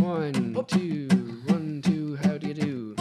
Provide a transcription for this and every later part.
1, 2, 1, 2, how do you do?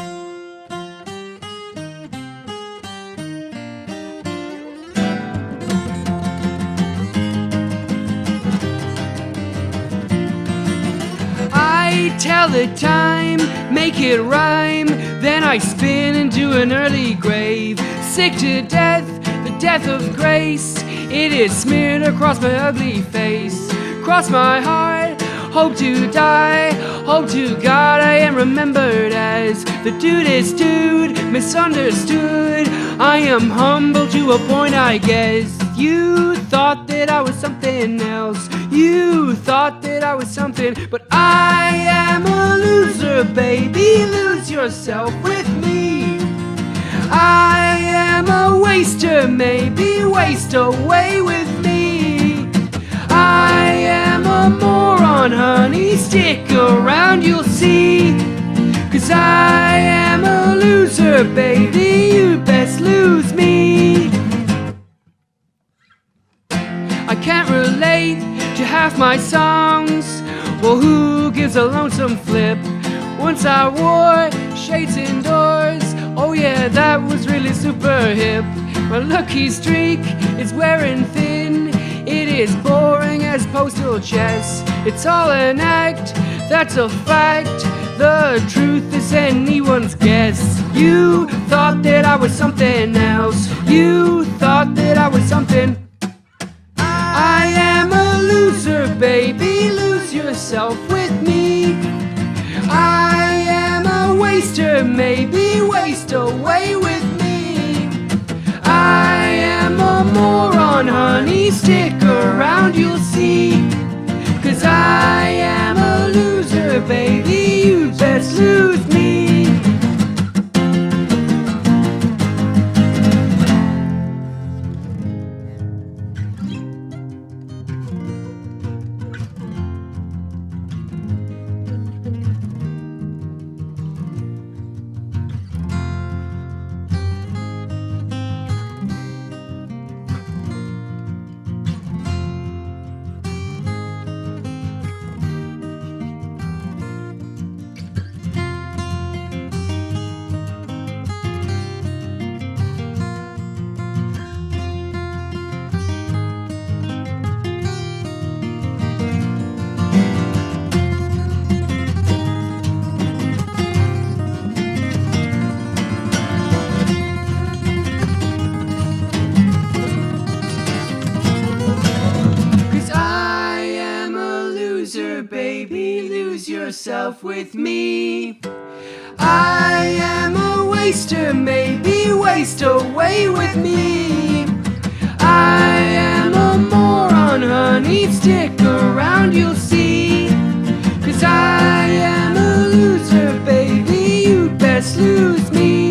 I tell the time, make it rhyme, then I spin into an early grave. Sick to death, the death of grace, it is smeared across my ugly face. Cross my heart, hope to die, hope to God I am remembered as the dudest dude, misunderstood. I am humble to a point, I guess. You thought that I was something else, you thought that I was something, but I am a loser, baby. Lose yourself with me. I am a waster, maybe waste away with me. I am a moron, honey, stick around, you'll see. 'Cause I am a loser, baby, you best lose me. I can't relate to half my songs, well, who gives a lonesome flip? Once I wore shades indoors, oh yeah, that was really super hip. My lucky streak is wearing thin, it is boring as postal chess. It's all an act, that's a fact, the truth is anyone's guess. You thought that I was something else, you thought that I was something. I am a loser, baby, lose yourself with me. I am a waster, maybe waste away with me. I am a moron, honey, stick around, you'll see. 'Cause I am a loser, baby, you best lose me. Baby, lose yourself with me. I am a waster, maybe waste away with me. I am a moron, honey, stick around, you'll see. 'Cause I am a loser, baby, you best lose me.